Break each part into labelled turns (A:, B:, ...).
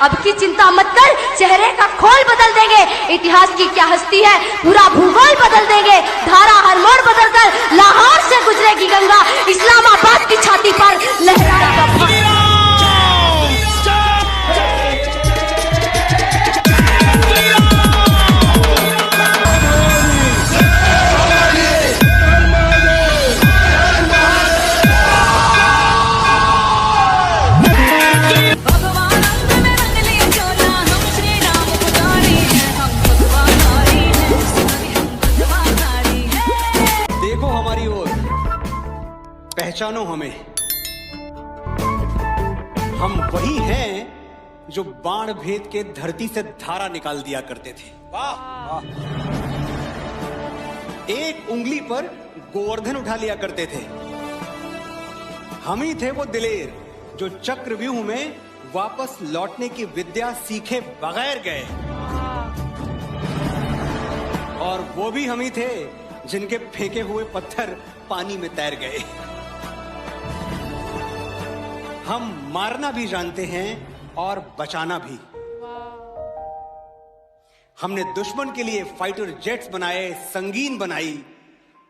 A: अब की चिंता मत कर, चेहरे का खोल बदल देंगे। इतिहास की क्या हस्ती है, पूरा भूगोल बदल देंगे। धारा हर मोड़ बदल कर लाहौर से गुजरेगी गंगा, इस्लामाबाद की छाती पर लहराएगा भक्त।
B: पहचानो हमें, हम वही हैं जो बाण भेद के धरती से धारा निकाल दिया करते थे। वाह! एक उंगली पर गोवर्धन उठा लिया करते थे। हम ही थे वो दिलेर जो चक्रव्यूह में वापस लौटने की विद्या सीखे बगैर गए, और वो भी हम ही थे जिनके फेंके हुए पत्थर पानी में तैर गए। हम मारना भी जानते हैं और बचाना भी। हमने दुश्मन के लिए फाइटर जेट्स बनाए, संगीन बनाई,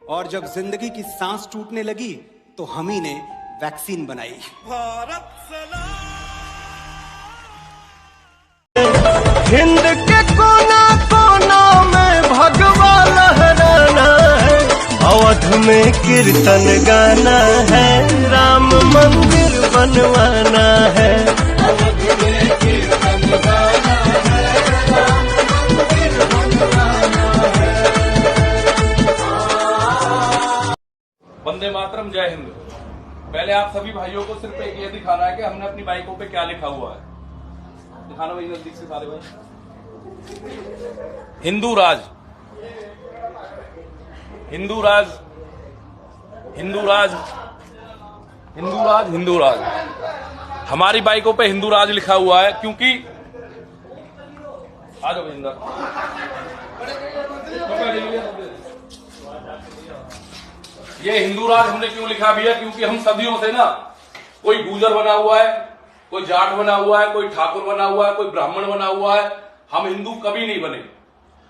B: और जब जिंदगी की सांस टूटने लगी तो हम ही ने वैक्सीन बनाई। भारत
C: हिंद के कोना कोना में भगवा लहराना है, अवध में कीर्तन गाना है, राम मंदिर बनवाना है। अवध में कीर्तन गाना है, राम मंदिर बनवाना है।
D: वंदे मातरम, जय हिंद। पहले आप सभी भाइयों को सिर्फ एक ये दिखाना है कि हमने अपनी बाइकों पे क्या लिखा हुआ है। दिखाना भाई नजदीक से सारे भाई। हिंदू राज, हिंदू राज, हिंदू राज, हिंदू राज, हिंदू राज। हमारी बाइकों पे हिंदू राज लिखा हुआ है क्योंकि आ जाओ भैया, ये हिंदू राज हमने क्यों लिखा भी है, क्योंकि हम सदियों से ना, कोई गुर्जर बना हुआ है, कोई जाट बना हुआ है, कोई ठाकुर बना हुआ है, कोई ब्राह्मण बना हुआ है, हम हिंदू कभी नहीं बने।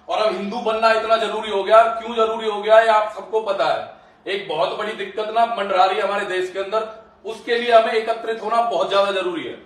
D: और अब हिंदू बनना इतना जरूरी हो गया, क्यों जरूरी हो गया है आप सबको पता है। एक बहुत बड़ी दिक्कत ना मंडरा रही है हमारे देश के अंदर, उसके लिए हमें एकत्रित होना बहुत ज्यादा जरूरी है।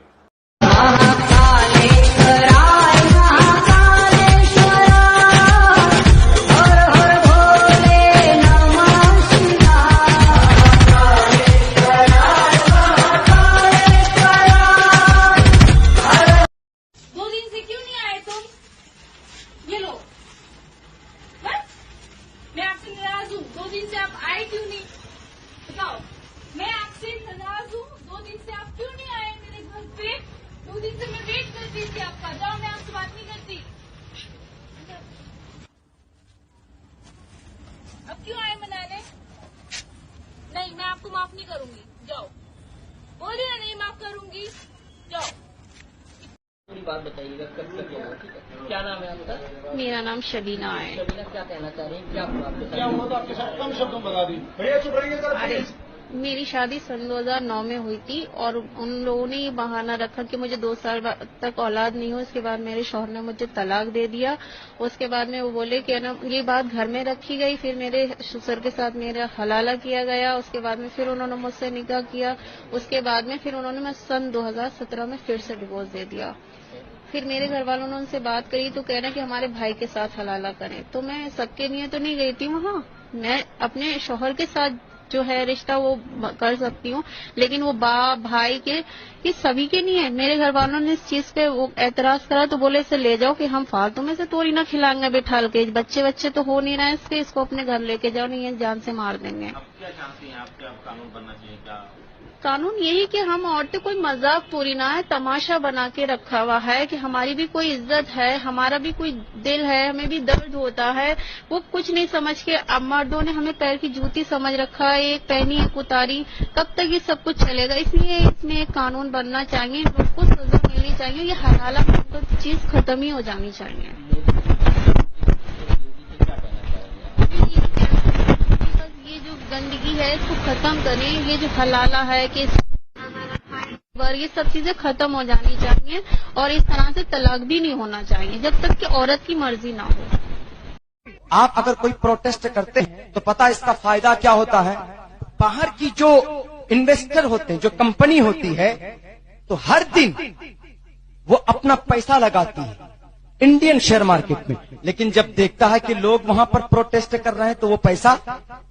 E: नहीं, मैं आपको माफ नहीं करूंगी, जाओ। बोलिए ना, नहीं माफ करूंगी, जाओ।
F: पूरी बात बताइएगा, कब तक होगा, ठीक है? क्या नाम है आपका?
G: मेरा नाम शबीना है।
F: शबीना, क्या कहना चाह रही हैं? क्या हुआ आपके साथ?
C: क्या हुआ तो आपके साथ कम शब्दों में बता दी। भैया चुप रहिए जरा प्लीज।
G: मेरी शादी सन 2009 में हुई थी और उन लोगों ने ये बहाना रखा कि मुझे 2 साल तक औलाद नहीं हो। उसके बाद मेरे शौहर ने मुझे तलाक दे दिया। उसके बाद में वो बोले कि ना, ये बात घर में रखी गई। फिर मेरे ससुर के साथ मेरा हलाला किया गया। उसके बाद में फिर उन्होंने मुझसे निकाह किया। उसके बाद में फिर उन्होंने मैं सन 2017 में फिर से डिवोर्स दे दिया। फिर मेरे घर वालों ने उनसे बात करी तो कहना कि हमारे भाई के साथ हलाला करें। तो मैं सबके लिए तो नहीं गई थी वहाँ, मैं अपने शौहर के साथ जो है रिश्ता वो कर सकती हूँ, लेकिन वो बाप भाई के ये सभी के नहीं है। मेरे घर वालों ने इस चीज पे वो एतराज करा तो बोले इसे ले जाओ कि हम फालतू में से तोड़ी ना खिलाएंगे बिठाल के। बच्चे तो हो नहीं रहे इसके, इसको अपने घर लेके जाओ, नहीं है जान से मार देंगे।
F: अब क्या चाहती हैं आप, क्या कानून बनना चाहिए? क्या
G: कानून यही कि हम औरतें कोई मजाक पूरी ना है, तमाशा बना के रखा हुआ है कि हमारी भी कोई इज्जत है, हमारा भी कोई दिल है, हमें भी दर्द होता है। वो कुछ नहीं समझ के अब मर्दों ने हमें पैर की जूती समझ रखा है, एक पहनी एक उतारी। कब तक ये सब कुछ चलेगा? इसलिए इसमें एक कानून बनना चाहिए, उसको सजा मिलनी चाहिए। ये हलाला तो चीज खत्म ही हो जानी चाहिए। ये जो गंदगी है इसको खत्म करें। ये जो हलाला है कि और ये सब चीजें खत्म हो जानी चाहिए और इस तरह से तलाक भी नहीं होना चाहिए जब तक कि औरत की मर्जी ना हो।
H: आप अगर कोई प्रोटेस्ट करते हैं तो पता इसका फायदा क्या होता है। बाहर की जो इन्वेस्टर होते हैं, जो कंपनी होती है, तो हर दिन वो अपना पैसा लगाती है इंडियन शेयर मार्केट में, लेकिन जब देखता है कि लोग वहां पर प्रोटेस्ट कर रहे हैं तो वो पैसा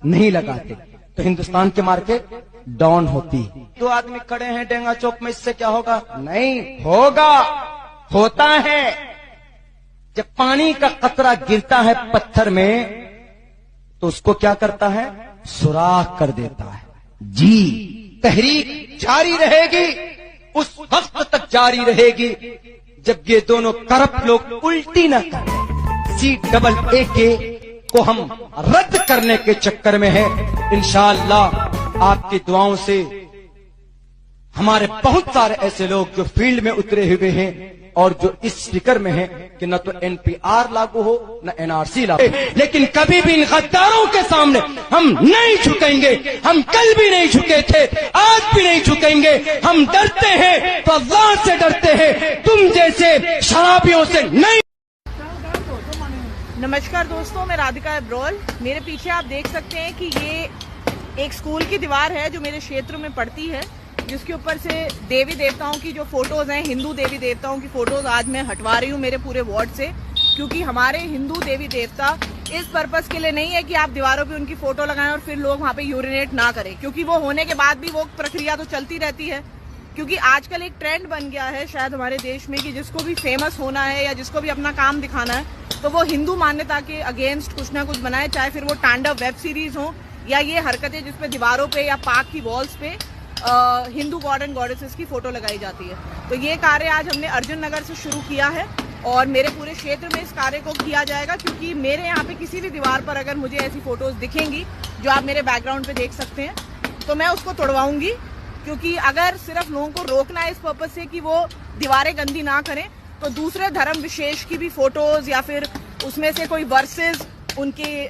H: नहीं लगाते, तो हिंदुस्तान की मार्केट डाउन होती है। 2 आदमी खड़े हैं डेंगा चौक में, इससे क्या होगा? नहीं होगा, होता है। जब पानी का कतरा गिरता है पत्थर में तो उसको क्या करता है? सुराख कर देता है। जी, तहरीक जारी रहेगी, उस वक्त तक जारी रहेगी जब ये दोनों करप्ट लोग उल्टी न करें। CAA को हम रद्द करने के चक्कर में है। इंशाअल्लाह आपकी दुआओं से हमारे बहुत सारे ऐसे लोग जो फील्ड में उतरे हुए हैं और जो इस फिक्र में है कि न तो NPR लागू हो न NRC लागू, लेकिन कभी भी इन गद्दारों के सामने हम नहीं झुकेंगे। हम कल भी नहीं झुके थे, आज भी नहीं झुकेंगे। हम डरते हैं तो अल्लाह से डरते हैं, तुम जैसे शराबियों से नहीं।
I: नमस्कार दोस्तों, मैं राधिका अब्रोल। मेरे पीछे आप देख सकते हैं कि ये एक स्कूल की दीवार है जो मेरे क्षेत्र में पड़ती है, जिसके ऊपर से देवी देवताओं की जो फोटोज हैं, हिंदू देवी देवताओं की फोटोज आज मैं हटवा रही हूँ मेरे पूरे वार्ड से, क्योंकि हमारे हिंदू देवी देवता इस पर्पस के लिए नहीं है कि आप दीवारों पे उनकी फोटो लगाएं और फिर लोग वहाँ पे यूरिनेट ना करें, क्योंकि वो होने के बाद भी वो प्रक्रिया तो चलती रहती है। क्योंकि आजकल एक ट्रेंड बन गया है शायद हमारे देश में कि जिसको भी फेमस होना है या जिसको भी अपना काम दिखाना है तो वो हिंदू मान्यता के अगेंस्ट कुछ ना कुछ बनाए, चाहे फिर वो तांडव वेब सीरीज हो या ये हरकतें जिसपे दीवारों पे या पार्क की वॉल्स पे हिंदू गॉड एंड गॉडेसेस की फोटो लगाई जाती है। तो ये कार्य आज हमने अर्जुन नगर से शुरू किया है और मेरे पूरे क्षेत्र में इस कार्य को किया जाएगा, क्योंकि मेरे यहाँ पे किसी भी दीवार पर अगर मुझे ऐसी फोटोज दिखेंगी जो आप मेरे बैकग्राउंड पे देख सकते हैं तो मैं उसको तोड़वाऊंगी। क्योंकि अगर सिर्फ लोगों को रोकना है इस पर्पज से कि वो दीवारें गंदी ना करें, तो दूसरे धर्म विशेष की भी फोटोज या फिर उसमें से कोई वर्सेस उनके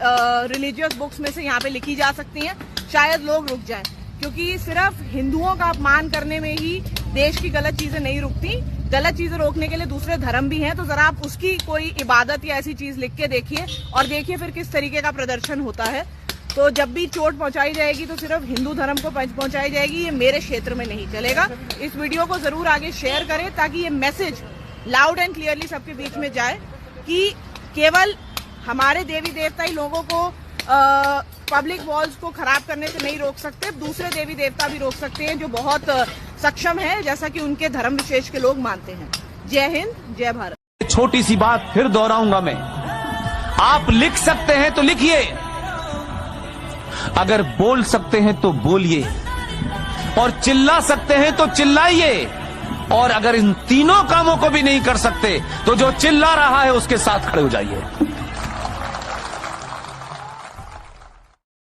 I: रिलीजियस बुक्स में से यहाँ पे लिखी जा सकती हैं, शायद लोग रुक जाएं। क्योंकि सिर्फ हिंदुओं का अपमान करने में ही देश की गलत चीजें नहीं रुकती, गलत चीजें रोकने के लिए दूसरे धर्म भी हैं। तो जरा आप उसकी कोई इबादत या ऐसी चीज लिख के देखिए और देखिए फिर किस तरीके का प्रदर्शन होता है। तो जब भी चोट पहुंचाई जाएगी तो सिर्फ हिंदू धर्म को पहुंचाई जाएगी, ये मेरे क्षेत्र में नहीं चलेगा। इस वीडियो को जरूर आगे शेयर करें ताकि ये मैसेज लाउड एंड क्लियरली सबके बीच में जाए कि केवल हमारे देवी देवता ही लोगों को पब्लिक वॉल्स को खराब करने से नहीं रोक सकते, दूसरे देवी देवता भी रोक सकते हैं जो बहुत सक्षम है, जैसा कि उनके धर्म विशेष के लोग मानते हैं। जय हिंद, जय भारत।
J: छोटी सी बात फिर दोहराऊंगा मैं, आप लिख सकते हैं तो लिखिए, अगर बोल सकते हैं तो बोलिए और चिल्ला सकते हैं तो चिल्लाइए, और अगर इन तीनों कामों को भी नहीं कर सकते तो जो चिल्ला रहा है उसके साथ खड़े हो जाइए।